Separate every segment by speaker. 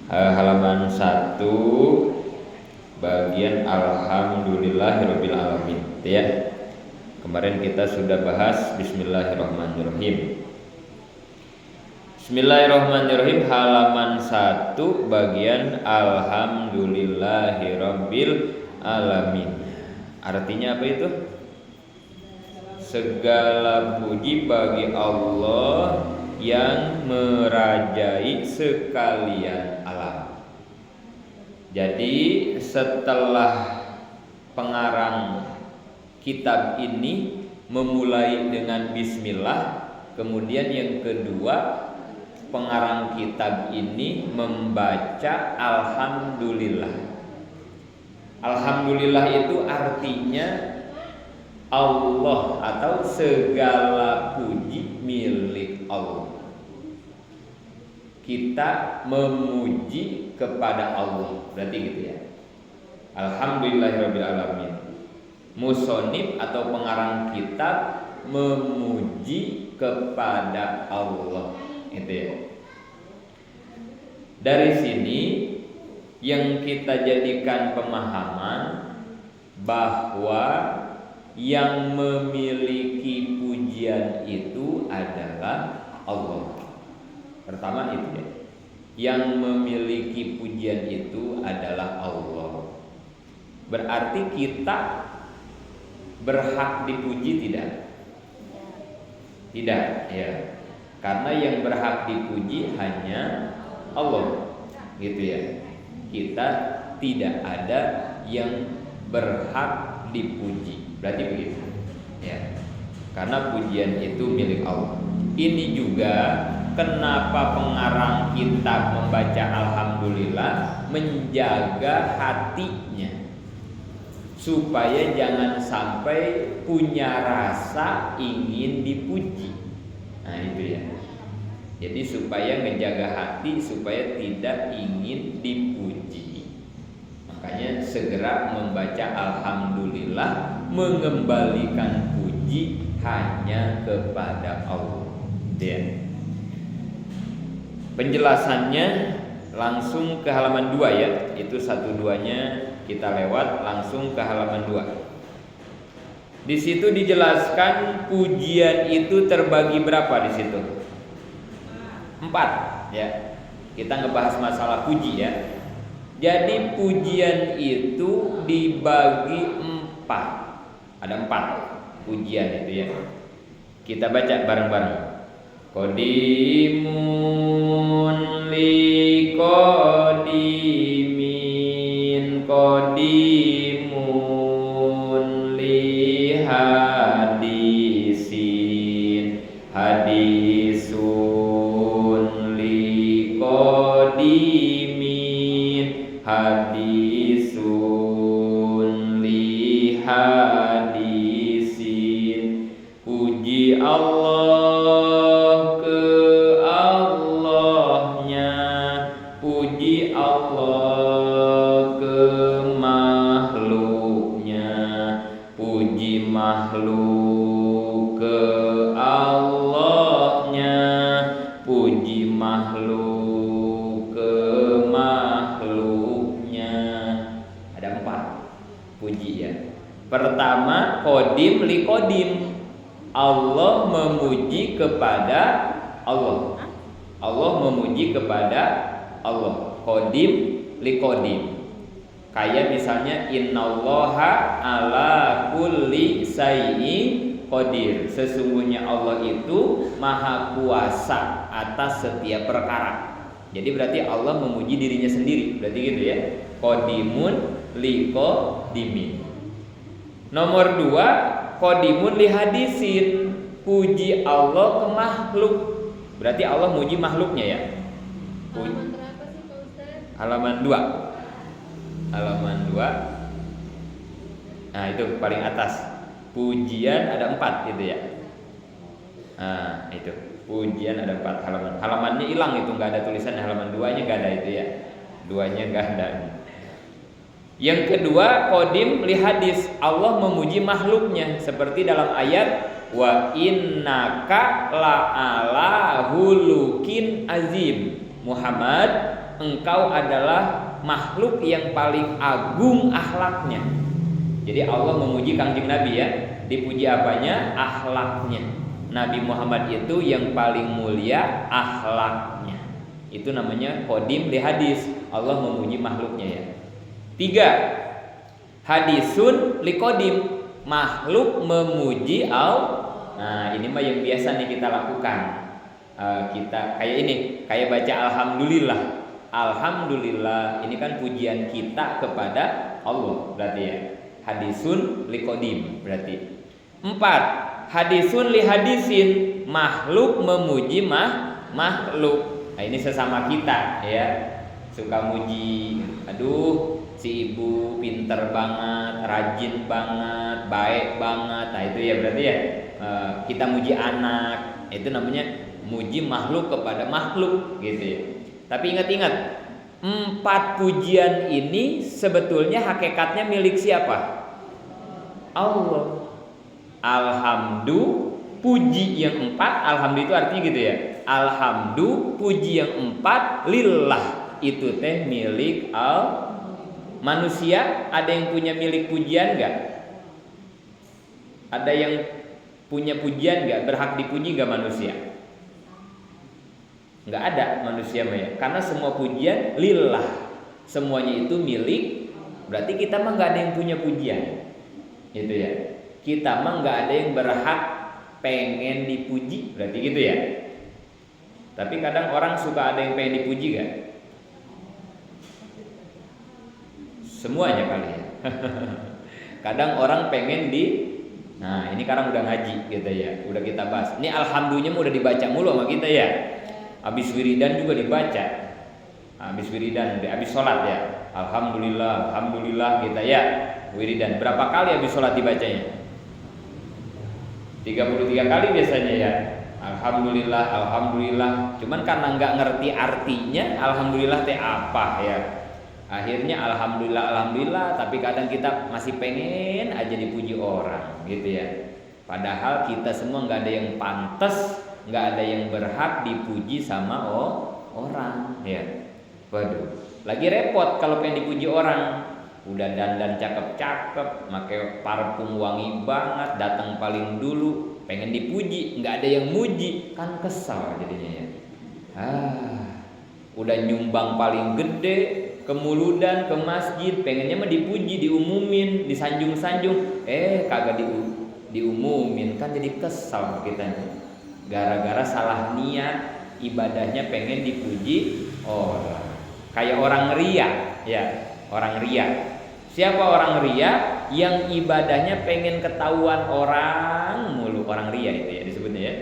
Speaker 1: Halaman 1 bagian alhamdulillahirabbil alamin ya. Kemarin kita sudah bahas bismillahirrahmanirrahim. Bismillahirrahmanirrahim halaman 1 bagian alhamdulillahirabbil alamin. Artinya apa itu? Segala puji bagi Allah yang merajai sekalian alam. Jadi setelah pengarang kitab ini memulai dengan bismillah, kemudian yang kedua pengarang kitab ini membaca alhamdulillah. Alhamdulillah itu artinya Allah atau segala puji milik Allah. Kita memuji kepada Allah, berarti gitu ya. Alhamdulillahirabbil alamin. Musonib atau pengarang kitab memuji kepada Allah, itu ya. Dari sini yang kita jadikan pemahaman bahwa yang memiliki pujian itu adalah Allah. Pertama itu ya. Yang memiliki pujian itu adalah Allah. Berarti kita berhak dipuji tidak? Tidak ya. Karena yang berhak dipuji hanya Allah. Gitu ya. Kita tidak ada yang berhak dipuji. Berarti begitu ya. Karena pujian itu milik Allah. Ini juga kenapa pengarang kitab membaca alhamdulillah, menjaga hatinya supaya jangan sampai punya rasa ingin dipuji. Nah itu ya. Jadi supaya menjaga hati supaya tidak ingin dipuji. Makanya segera membaca alhamdulillah, mengembalikan puji hanya kepada Allah. Ya. Penjelasannya langsung ke halaman 2 ya. Itu 1-2-nya kita lewat langsung ke halaman 2. Di situ dijelaskan pujian itu terbagi berapa di situ? 4 ya. Kita ngebahas masalah puji ya. Jadi pujian itu dibagi 4. Ada 4 pujian itu ya. Kita baca bareng-bareng. Qadimun li qadimin, qadimun li hadisin, hadisun li qadimin, hadisun li hadisin. Puji Allah makhluk ke Allahnya, puji makhluk ke makhluknya. Ada 4 puji ya. Pertama qadim li qadim, Allah memuji kepada Allah. Allah memuji kepada Allah. Qadim li qadim. Kayak misalnya innallaha ala kulli syai'in qadir. Sesungguhnya Allah itu maha kuasa atas setiap perkara. Jadi berarti Allah memuji dirinya sendiri. Berarti gitu ya. Qadimun li qadimin. Nomor 2, qadimun li hadisin. Puji Allah ke makhluk. Berarti Allah muji makhluknya ya. Halaman berapa sih Pak Ustaz? Halaman 2. Halaman 2. Nah itu paling atas. Pujian ada 4 gitu ya. Nah itu pujian ada 4 halaman. Halamannya hilang itu, nggak ada tulisan halaman 2-nya nggak ada itu ya. 2-nya nggak ada. Yang kedua qadim li hadis, Allah memuji makhluknya seperti dalam ayat wa innaka la'ala hulukin azim. Muhammad, engkau adalah makhluk yang paling agung akhlaknya. Jadi Allah memuji Kangjeng Nabi ya. Dipuji apanya? Akhlaknya. Nabi Muhammad itu yang paling mulia akhlaknya. Itu namanya qadim li hadis. Allah memuji makhluknya ya. 3. Hadisun li qadim. Makhluk memuji Allah. Nah, ini mah yang biasa nih kita lakukan. Kita kayak ini, kayak baca alhamdulillah. Alhamdulillah, ini kan pujian kita kepada Allah berarti ya. Hadisun li qadim berarti. 4. Hadisun li hadisin. Makhluk memuji makhluk. Nah, ini sesama kita ya. Suka muji, aduh si ibu pinter banget, rajin banget, baik banget. Nah, itu ya berarti ya. Kita muji anak, itu namanya muji makhluk kepada makhluk gitu ya. Tapi ingat-ingat, 4 pujian ini sebetulnya hakikatnya milik siapa? Allah. Alhamdu, puji yang 4, alhamdu itu artinya gitu ya. Alhamdu, puji yang 4, lillah, itu teh milik manusia. Ada yang punya milik pujian enggak? Ada yang punya pujian enggak? Berhak dipuji enggak manusia? Enggak ada manusia ya. Karena semua pujian lillah. Semuanya itu milik. Berarti kita mah enggak ada yang punya pujian. Gitu ya. Kita mah enggak ada yang berhak pengen dipuji. Berarti gitu ya. Tapi kadang orang suka ada yang pengen dipuji enggak? Semuanya kali ya. Kadang orang pengen nah ini sekarang udah ngaji gitu ya. Udah kita bahas. Ini alhamdulillah udah dibaca mulu sama kita ya. Habis wiridan juga dibaca. Habis wiridan, habis sholat ya. Alhamdulillah, alhamdulillah kita ya. Wiridan. Berapa kali habis sholat dibacanya? 33 kali biasanya ya. Alhamdulillah, alhamdulillah. Cuman karena nggak ngerti artinya, alhamdulillah teh apa ya. Akhirnya alhamdulillah, alhamdulillah. Tapi kadang kita masih pengen aja dipuji orang, gitu ya. Padahal kita semua nggak ada yang pantas, nggak ada yang berhak dipuji sama orang ya. Waduh, lagi repot kalau pengen dipuji orang. Udah dandan cakep-cakep, pakai parfum wangi banget, datang paling dulu, pengen dipuji, nggak ada yang muji, kan kesal jadinya ya. Udah nyumbang paling gede, kemuludan ke masjid, pengennya mah dipuji, diumumin, disanjung-sanjung, kagak diumumin, kan jadi kesal kita nih. Gara-gara salah niat, ibadahnya pengen dipuji orang. Kayak orang ria ya, orang ria. Siapa orang ria? Yang ibadahnya pengen ketahuan orang mulu, orang ria itu ya disebutnya ya.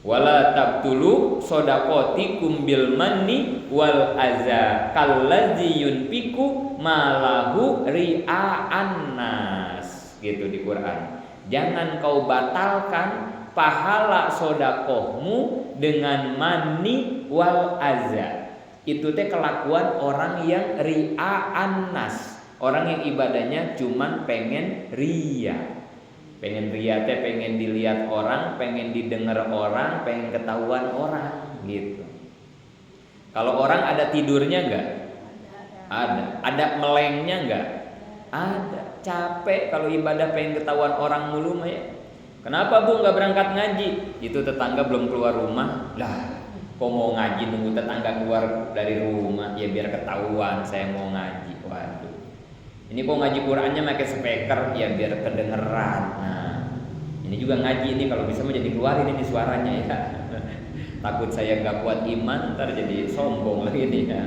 Speaker 1: Wala tabtulu shadaqatikum bil manni wal aza kallazi yunfiqu malahu ria'an nas, gitu di Quran. Jangan kau batalkan pahala sodakohmu dengan mani wal aza. Itu teh kelakuan orang yang ria'an nas, orang yang ibadahnya cuman pengen ria. Pengen ria teh pengen dilihat orang, pengen didengar orang, pengen ketahuan orang gitu. Kalau orang ada tidurnya enggak? Ada. Ada melengnya enggak? Ada. Capek kalau ibadah pengen ketahuan orang mulu mah ya. Kenapa Bu nggak berangkat ngaji? Itu tetangga belum keluar rumah. Lah, kok mau ngaji nunggu tetangga keluar dari rumah? Ya biar ketahuan saya mau ngaji. Waduh. Ini kok ngaji Qur'annya pakai speaker, ya biar kedengeran. Nah, ini juga ngaji ini kalau bisa mau jadi keluarin ini suaranya ya. Takut saya nggak kuat iman, ntar jadi sombong lagi nih ya.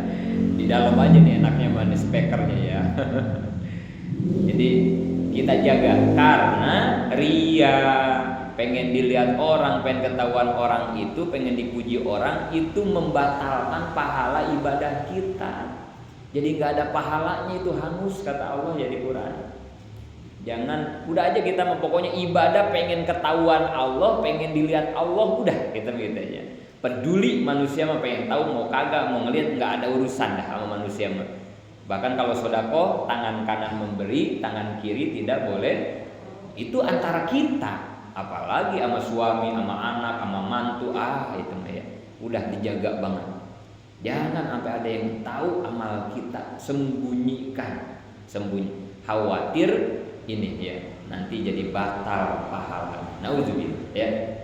Speaker 1: Di dalam aja nih enaknya mana speakernya ya. Jadi kita jaga karena ria, pengen dilihat orang, pengen ketahuan orang itu, pengen dipuji orang itu membatalkan pahala ibadah kita. Jadi nggak ada pahalanya, itu hangus kata Allah ya di Quran. Jangan, udah aja kita pokoknya ibadah pengen ketahuan Allah, pengen dilihat Allah, udah kita gitu aja. Peduli manusia mah pengen tahu mau kagak mau ngelihat, nggak ada urusan dah sama manusia mah. Bahkan kalau sedekah tangan kanan memberi, tangan kiri tidak boleh. Itu antara kita, apalagi sama suami, sama anak, sama mantu, itu mah ya udah dijaga banget. Jangan sampai ada yang tahu amal kita, sembunyikan, khawatir ini ya nanti jadi batal pahala. Nauzubillah ya.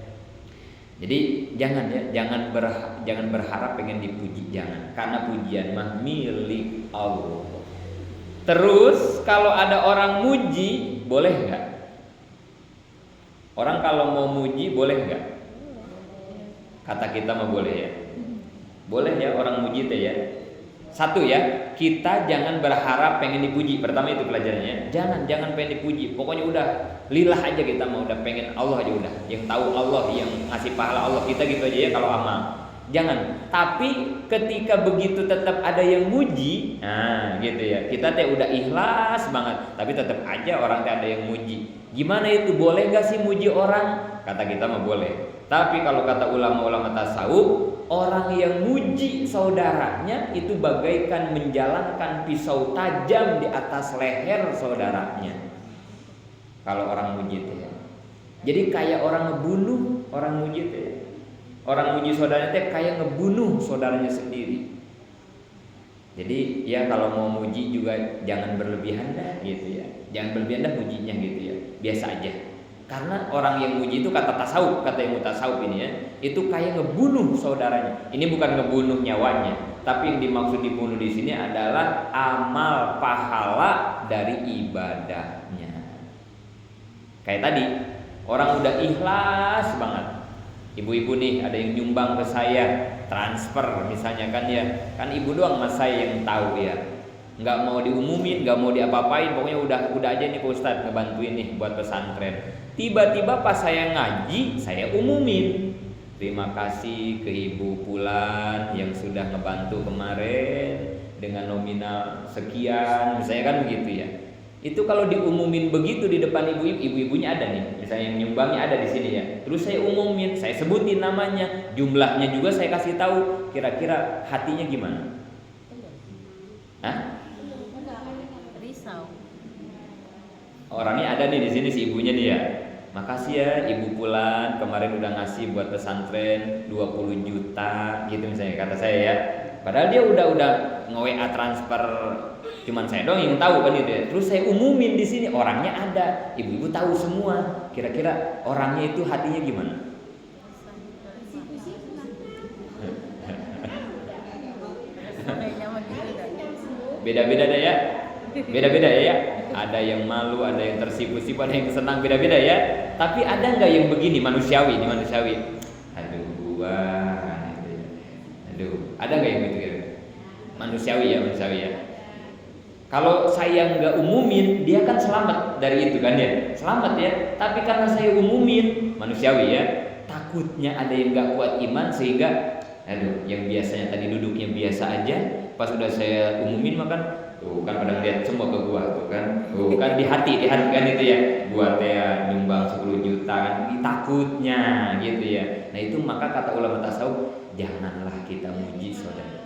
Speaker 1: Jadi jangan ya, jangan berharap pengen dipuji, jangan. Karena pujian mah milik Allah. Terus kalau ada orang muji, boleh nggak? Orang kalau mau muji boleh nggak? Kata kita mah boleh ya. Boleh ya orang muji teh ya. Satu ya, kita jangan berharap pengen dipuji. Pertama itu pelajarannya. Jangan pengen dipuji. Pokoknya udah lillah aja kita mau, udah pengen Allah aja udah. Yang tahu Allah, yang ngasih pahala Allah, kita gitu aja ya kalau amal. Jangan. Tapi ketika begitu tetap ada yang muji, nah gitu ya. Kita teh udah ikhlas banget, tapi tetap aja orang teh ada yang muji. Gimana itu? Boleh gak sih muji orang? Kata kita mah boleh. Tapi kalau kata ulama-ulama tasawuf, orang yang muji saudaranya itu bagaikan menjalankan pisau tajam di atas leher saudaranya. Kalau orang muji itu ya. Jadi kayak orang ngebunuh, orang muji itu ya. Orang muji saudaranya itu kayak ngebunuh saudaranya sendiri. Jadi ya kalau mau muji juga jangan berlebihan dah gitu ya. Jangan berlebihan dah mujinya gitu ya. Biasa aja. Karena orang yang muji itu kata tasawuf, kata yang mutasawuf ini ya, itu kayak ngebunuh saudaranya. Ini bukan ngebunuh nyawanya, tapi yang dimaksud dibunuh di sini adalah amal pahala dari ibadahnya. Kayak tadi, orang udah ikhlas banget. Ibu-ibu nih ada yang nyumbang ke saya, transfer misalnya kan ya, kan ibu doang mas saya yang tahu ya. Nggak mau diumumin, nggak mau diapa-apain, pokoknya udah aja nih Pak Ustadz ngebantuin nih buat pesantren. Tiba-tiba pas saya ngaji, saya umumin, terima kasih ke Ibu Pulan yang sudah ngebantu kemarin dengan nominal sekian, misalnya kan begitu ya. Itu kalau diumumin begitu di depan ibu-ibunya ada nih, misalnya yang nyumbangnya ada di sini ya. Terus saya umumin, saya sebutin namanya, jumlahnya juga saya kasih tahu. Kira-kira hatinya gimana? Hah?
Speaker 2: Risau.
Speaker 1: Orangnya ada nih di sini si ibunya nih ya. Makasih ya Ibu Pulan kemarin udah ngasih buat pesantren 20 juta gitu misalnya kata saya ya. Padahal dia udah nge-WA transfer, cuman saya doang yang tahu kan gitu ya. Terus saya umumin di sini, orangnya ada, ibu-ibu tahu semua. Kira-kira orangnya itu hatinya gimana? Beda-beda deh ya. Beda-beda ya. Ada yang malu, ada yang tersipu-sipu, ada yang senang, beda-beda ya. Tapi ada nggak yang begini manusiawi? Ini manusiawi. Aduh, wah. Aduh, ada nggak yang gitu kira? Manusiawi ya. Kalau saya nggak umumin, dia kan selamat dari itu kan ya, selamat ya. Tapi karena saya umumin, manusiawi ya. Takutnya ada yang nggak kuat iman sehingga, aduh, yang biasanya tadi duduknya biasa aja, pas udah saya umumin makan. Tuh kan pada lihat semua ke gua tuh kan. Tuh kan di hati kan itu ya. Gua teh nyumbang 10 juta kan, takutnya gitu ya. Nah, itu maka kata ulama tasawuf, janganlah kita muji saudara.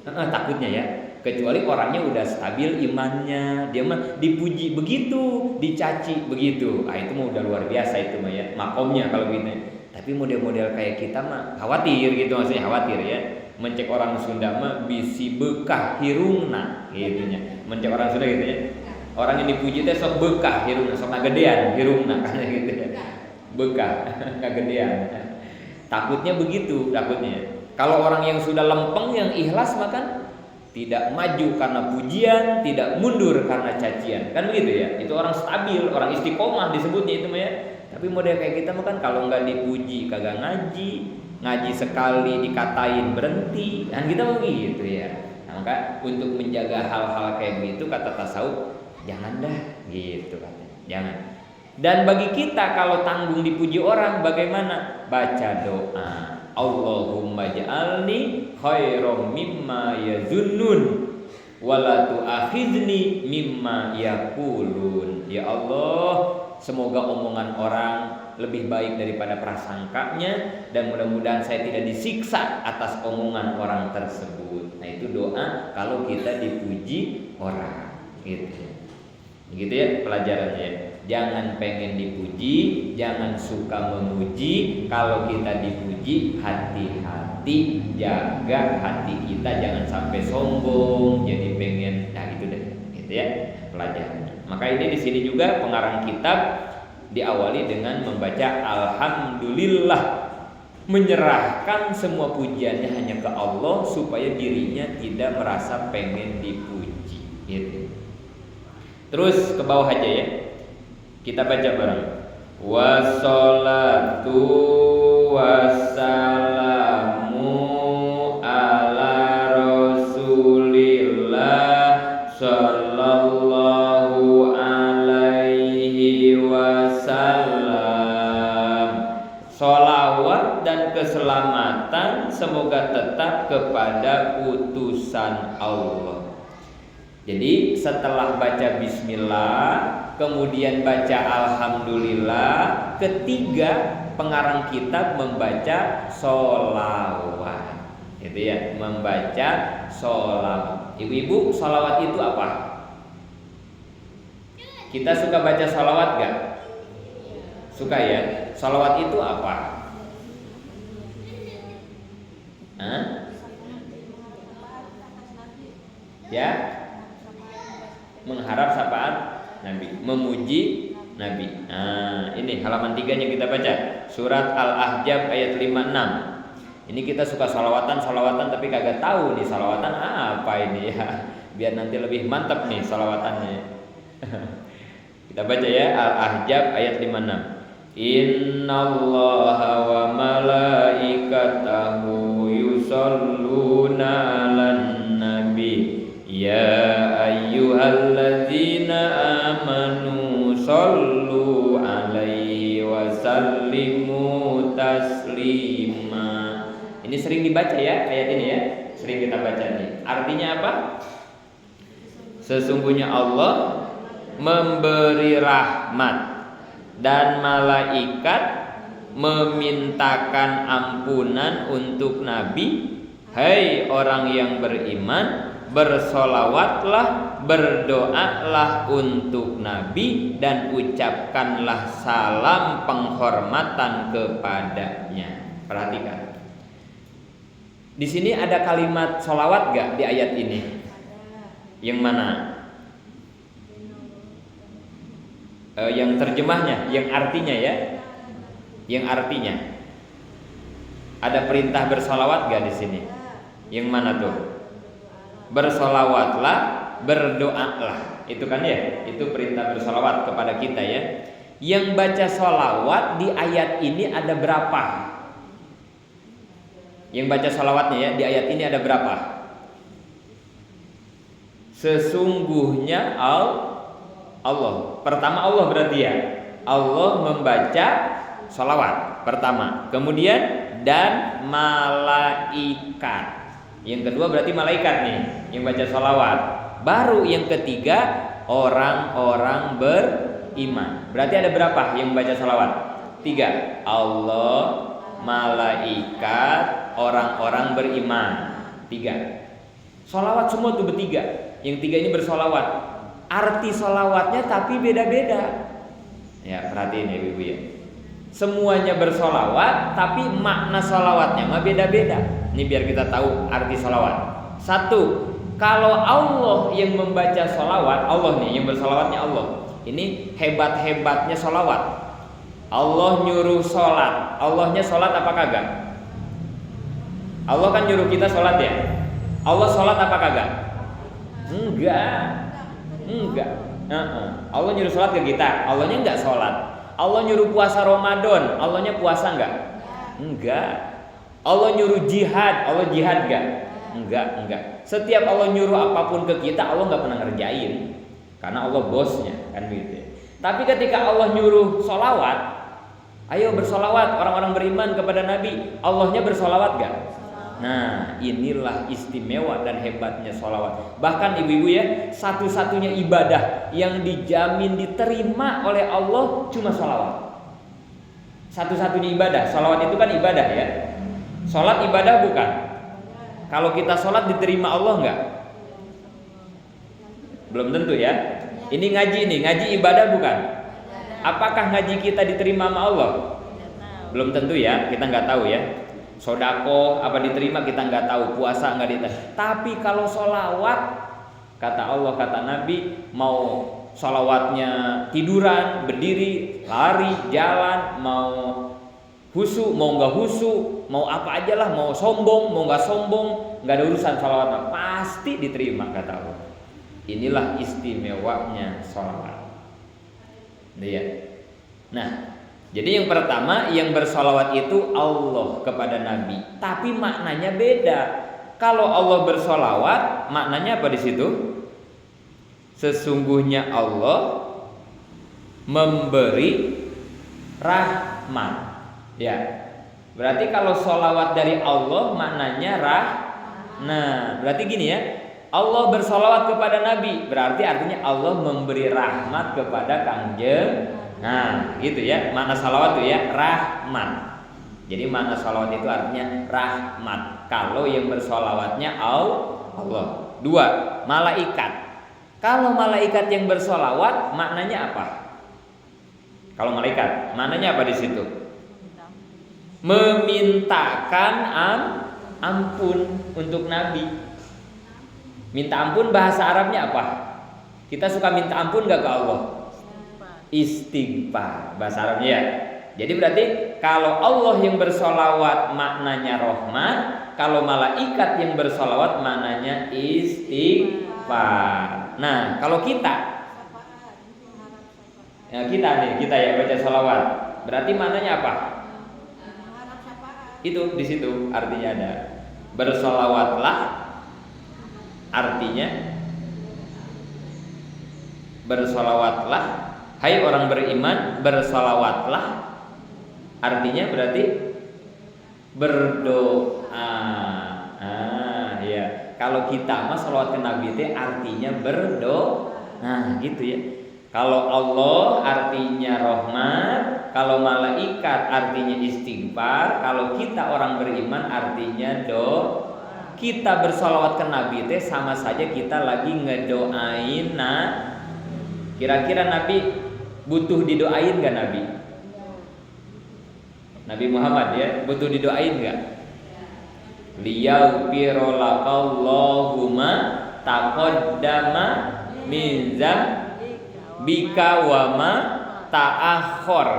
Speaker 1: Takutnya ya. Kecuali orangnya udah stabil imannya, dia mah dipuji begitu, dicaci begitu. Ah, itu mah udah luar biasa itu mah ya. Makomnya kalau gitu. Tapi model-model kayak kita mah khawatir gitu, maksudnya khawatir ya. Mencek orang Sunda mah bisi bekah hirungna gitunya. Mencek orang Sunda gitu ya. Orang yang dipuji teh sok bekah hirungna, sok ngagedean hirungna kan gitu ya. Bekah, ngagedean. Takutnya begitu, takutnya. Kalau orang yang sudah lempeng, yang ikhlas maka tidak maju karena pujian, tidak mundur karena cacian. Kan begitu ya. Itu orang stabil, orang istiqomah disebutnya itu mah ya. Tapi model kayak kita mah kan kalau nggak dipuji kagak ngaji sekali dikatain berhenti, kan kita mau gitu ya. Nah, maka untuk menjaga hal-hal kayak begitu kata tasawuf, jangan dah gitu katanya. Jangan. Dan bagi kita kalau tanggung dipuji orang bagaimana? Baca doa. Allahumma ja'alni khairam mimma yazunnun wala tu'akhizni mimma yaqulun. Ya Allah, semoga omongan orang lebih baik daripada prasangkanya dan mudah-mudahan saya tidak disiksa atas omongan orang tersebut. Nah, itu doa kalau kita dipuji orang gitu. Begitu ya pelajarannya. Jangan pengen dipuji, jangan suka memuji. Kalau kita dipuji, hati-hati. hati, jaga hati kita jangan sampai sombong, jadi pengen, nah gitu deh, gitu ya, pelajaran. Maka ini di sini juga pengarang kitab diawali dengan membaca alhamdulillah, menyerahkan semua pujiannya hanya ke Allah supaya dirinya tidak merasa pengen dipuji. Gitu. Terus ke bawah aja ya, kita baca bareng. Wassalatu wassalamu ala Rasulillah sallallahu alaihi wasallam. Sholawat dan keselamatan semoga tetap kepada utusan Allah. Jadi setelah baca bismillah, kemudian baca alhamdulillah, ketiga pengarang kitab membaca sholawat. Gitu ya, membaca sholawat. Ibu-ibu, sholawat itu apa? Kita suka baca sholawat gak? Suka ya? Sholawat itu apa? Hah? Ya? Mengharap syafaat Nabi, memuji Nabi. Nah, ini halaman 3-nya kita baca. Surat Al-Ahzab ayat 56. Ini kita suka salawatan tapi kagak tahu nih salawatan apa ini ya. Biar nanti lebih mantap nih salawatannya. Kita baca ya, Al-Ahzab ayat 56. Innallaha wa malaikatahu yusholluna 'alan nabi. Ya ayyuhalladzina amanu shollu alaihi wa sallimu taslima. Ini sering dibaca ya ayat ini ya, sering kita baca nih. Artinya apa? Sesungguhnya Allah memberi rahmat dan malaikat memintakan ampunan untuk Nabi. Hai orang yang beriman, bersolawatlah, berdoalah untuk Nabi dan ucapkanlah salam penghormatan kepadanya. Perhatikan. Di sini ada kalimat solawat gak di ayat ini? Yang mana? Yang terjemahnya, yang artinya ya, yang artinya. Ada perintah bersolawat gak di sini? Yang mana tuh? Bersolawatlah, berdoalah. Itu kan ya, itu perintah bersolawat kepada kita ya. Yang baca solawat di ayat ini ada berapa? Yang baca solawatnya ya di ayat ini ada berapa? Sesungguhnya Allah. Pertama Allah berarti ya. Allah membaca solawat pertama. Kemudian dan malaikat. Yang kedua berarti malaikat nih yang baca sholawat. Baru yang ketiga orang-orang beriman. Berarti ada berapa yang baca sholawat? 3. Allah, malaikat, orang-orang beriman. 3. Sholawat semua tuh bertiga. Yang 3 ini bersolawat. Arti sholawatnya tapi beda-beda. Ya perhatiin ya ibu ya. Semuanya bersolawat tapi makna sholawatnya mah beda-beda. Ini biar kita tahu arti sholawat. 1. Kalau Allah yang membaca sholawat, Allah nih yang bersolawatnya Allah. Ini hebat-hebatnya sholawat. Allah nyuruh sholat. Allahnya sholat apa kagak? Allah kan nyuruh kita sholat ya. Allah sholat apa kagak? Enggak. Allah nyuruh sholat ke kita. Allahnya enggak sholat. Allah nyuruh puasa Ramadan. Allahnya puasa enggak? Enggak. Allah nyuruh jihad, Allah jihad enggak? Enggak. Setiap Allah nyuruh apapun ke kita, Allah enggak pernah ngerjain. Karena Allah bosnya, kan gitu. Tapi ketika Allah nyuruh sholawat, ayo bersolawat orang-orang beriman kepada Nabi, Allahnya bersolawat enggak? Nah, inilah istimewa dan hebatnya sholawat. Bahkan ibu-ibu ya, satu-satunya ibadah yang dijamin diterima oleh Allah cuma sholawat. Satu-satunya ibadah, sholawat itu kan ibadah ya. Sholat ibadah bukan? Kalau kita sholat diterima Allah enggak? Belum tentu ya. Ini ngaji nih, ngaji ibadah bukan? Apakah ngaji kita diterima sama Allah? Belum tentu ya, kita nggak tahu ya. sodako apa diterima kita nggak tahu, puasa nggak diterima. Tapi kalau sholawat, kata Allah, kata Nabi, mau sholawatnya tiduran, berdiri, lari, jalan, mau husu, mau nggak husu, mau apa aja lah, mau sombong, mau nggak sombong, nggak ada urusan sholawatnya, pasti diterima, kata Allah. Inilah istimewanya sholawat. Nah, jadi yang pertama, yang bersolawat itu Allah kepada Nabi, tapi maknanya beda. Kalau Allah bersolawat, maknanya apa di situ? Sesungguhnya Allah memberi rahmat. Ya, berarti kalau solawat dari Allah maknanya Nah, berarti gini ya, Allah bersolawat kepada Nabi, berarti artinya Allah memberi rahmat kepada Kangjeng. Nah, gitu ya, makna salawat itu ya, rahmat. Jadi makna salawat itu artinya rahmat. Kalau yang bersolawatnya Allah. Dua, malaikat. Kalau malaikat yang bersolawat, maknanya apa? Kalau malaikat, maknanya apa di situ? Memintakan ampun untuk Nabi. Minta ampun bahasa Arabnya apa? Kita suka minta ampun gak ke Allah? Istighfar bahasa Arabnya ya. Jadi berarti kalau Allah yang bersolawat maknanya rahmat, kalau malaikat yang bersolawat maknanya istighfar. Nah, kalau kita ya baca solawat, berarti maknanya apa? Itu di situ artinya ada bersolawatlah, artinya bersolawatlah, hai orang beriman, bersolawatlah, artinya berarti berdoa. Ya, kalau kita mah sholawat ke Nabi itu artinya berdoa. Nah, gitu ya. Kalau Allah artinya rahmat, kalau malaikat artinya istighfar, kalau kita orang beriman artinya doa. Kita bersolawat ke Nabi itu sama saja kita lagi ngedoain. Nah, kira-kira Nabi butuh didoain gak Nabi? Nabi Muhammad ya, butuh didoain gak? Liyaghfira lakallahumma taqaddama min dzambika wa ma ta'akhkhar.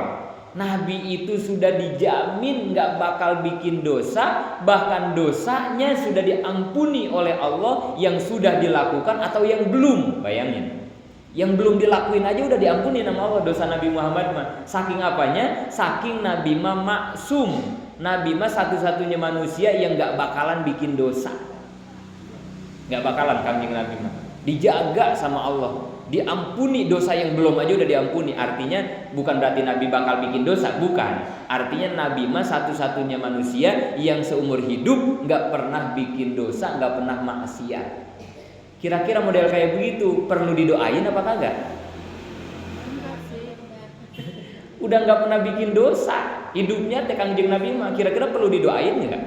Speaker 1: Nabi itu sudah dijamin gak bakal bikin dosa, bahkan dosanya sudah diampuni oleh Allah yang sudah dilakukan atau yang belum. Bayangin, yang belum dilakuin aja udah diampuni nama Allah dosa Nabi Muhammad mah. Saking apanya? Saking Nabi mah maksum. Nabi mah satu-satunya manusia yang gak bakalan bikin dosa. Gak bakalan, Kanjeng Nabi mah dijaga sama Allah, diampuni dosa yang belum aja udah diampuni. Artinya bukan berarti Nabi bakal bikin dosa, bukan. Artinya Nabi mah satu-satunya manusia yang seumur hidup gak pernah bikin dosa, gak pernah maksiat. Kira-kira model kayak begitu perlu didoain apa kagak? Udah gak pernah bikin dosa, hidupnya teh Kanjeng Nabi mah, kira-kira perlu didoain nggak?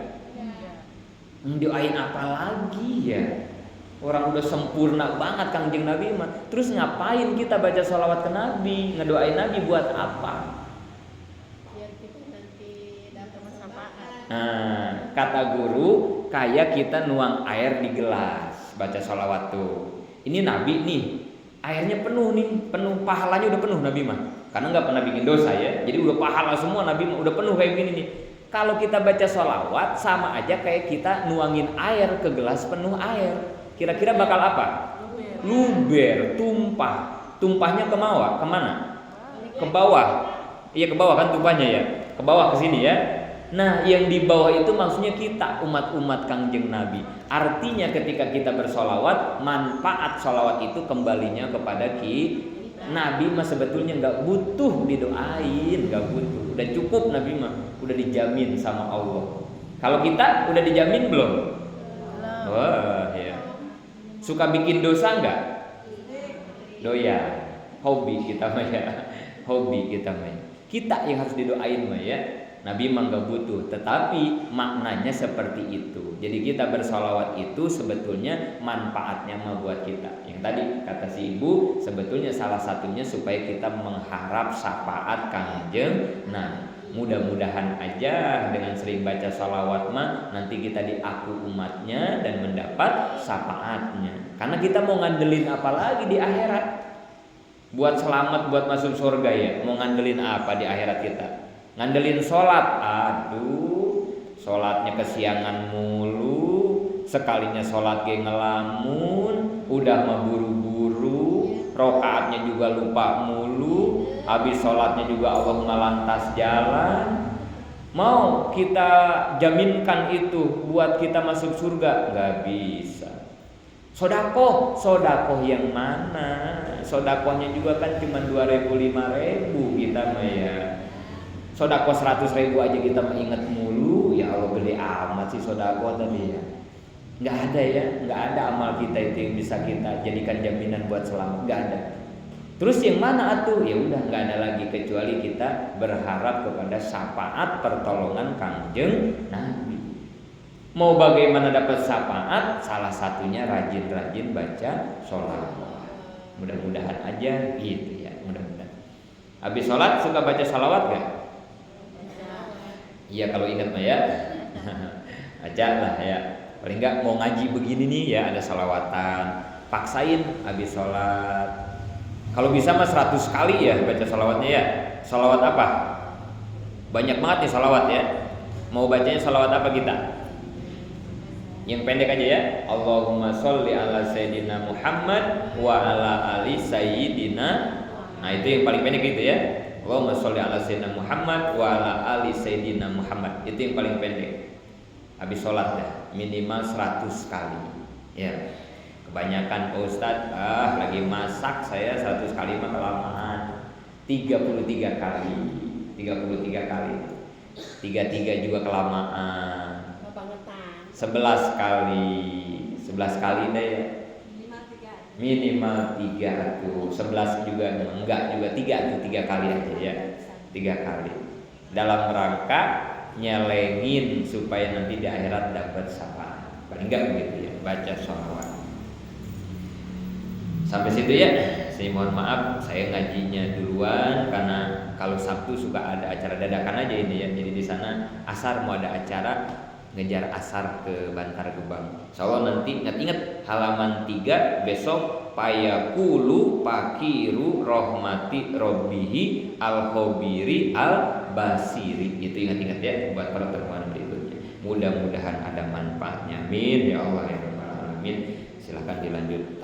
Speaker 1: Doain apa lagi ya? Orang udah sempurna banget Kanjeng Nabi mah. Terus ngapain kita baca sholawat ke Nabi, ngedoain Nabi buat apa? Biar kita nanti dapat syafaat. Nah, kata guru, kayak kita nuang air di gelas, baca sholawat tuh. Ini Nabi nih, airnya penuh nih, penuh, pahalanya udah penuh Nabi mah. Karena nggak pernah bikin dosa ya, jadi udah pahala semua Nabi mah udah penuh kayak gini nih. Kalau kita baca sholawat sama aja kayak kita nuangin air ke gelas penuh air. Kira-kira bakal apa? Luber, tumpah. Tumpahnya kemana? Ke bawah. Iya, ke bawah kan tumpahnya ya. Ke bawah ke sini ya. Nah, yang di bawah itu maksudnya kita, umat-umat Kanjeng Nabi. Artinya ketika kita bersolawat, manfaat solawat itu kembalinya kepada Nabi mah sebetulnya nggak butuh didoain, nggak butuh. Udah cukup Nabi mah, udah dijamin sama Allah. Kalau kita udah dijamin belum? Wah, ya. Suka bikin dosa nggak? Doyan, hobi kita mah ya, hobi kita mah. Kita yang harus didoain mah ya. Nabi mah nggak butuh, tetapi maknanya seperti itu. Jadi kita bersolawat itu sebetulnya manfaatnya mah buat kita. Yang tadi kata si ibu, sebetulnya salah satunya supaya kita mengharap syafaat Kanjeng. Nah, Mudah-mudahan aja dengan sering baca salawat mah nanti kita diaku umatnya dan mendapat syafaatnya. Karena kita mau ngandelin apa lagi di akhirat? Buat selamat, buat masuk surga ya. Mau ngandelin apa di akhirat kita? Ngandelin sholat. Aduh, sholatnya kesiangan mulu. Sekalinya sholat ge ngelamun, udah mah buru-buru, rokaatnya juga lupa mulu, habis sholatnya juga Allahumma lantas jalan. Mau kita jaminkan itu buat kita masuk surga? Gak bisa. Sodakoh yang mana? Sodakohnya juga kan cuma 2.000 5.000 kita mah ya. Sodakoh 100.000 aja kita mah inget mulu. Ya Allah, gede amat sih sodakoh tadi ya. Nggak ada ya, nggak ada amal kita itu yang bisa kita jadikan jaminan buat selamat, nggak ada. Terus yang mana atuh? Ya udah nggak ada lagi kecuali kita berharap kepada syafaat pertolongan Kangjeng Nabi. Mau bagaimana dapat syafaat? Salah satunya rajin-rajin baca sholawat. Mudah-mudahan aja gitu ya, mudah-mudahan. Habis sholat suka baca sholawat nggak? Iya kalau ingat mah ya, aja lah ya. Paling enggak mau ngaji begini nih ya ada salawatan, paksain habis sholat. Kalau bisa mah 100 kali ya baca salawatnya ya. Salawat apa? Banyak banget nih salawat ya. Mau bacanya salawat apa kita? Yang pendek aja ya. Allahumma sholli ala sayyidina Muhammad wa ala ali sayyidina. Nah itu yang paling pendek gitu ya. Allahumma sholli ala sayyidina Muhammad wa ala ali sayyidina Muhammad. Itu yang paling pendek. Habis sholat dah minimal 100 kali ya. Kebanyakan Ustadz lagi masak saya 100 kali mah kelamaan. 33 kali 33 juga kelamaan. 11 kali deh ya. Minimal 3 tuh. 11 juga enggak juga 3 kali aja ya. 3 kali dalam rangka nyelengin supaya nanti di akhirat dapat syafaat. Paling enggak begitu ya, baca sholawat. Sampai situ ya. Saya mohon maaf, saya ngajinya duluan karena kalau Sabtu suka ada acara dadakan aja ini ya. Jadi di sana asar mau ada acara ngejar asar ke Bantar Gebang. Insyaallah nanti ingat halaman 3 besok payakulu pakiru rohmati robbihi al-khobiri al-basiri. Itu ingat-ingat ya buat pertemuan berikutnya. Mudah-mudahan ada manfaatnya. Amin ya Allah ya rabbal alamin. Silakan dilanjut.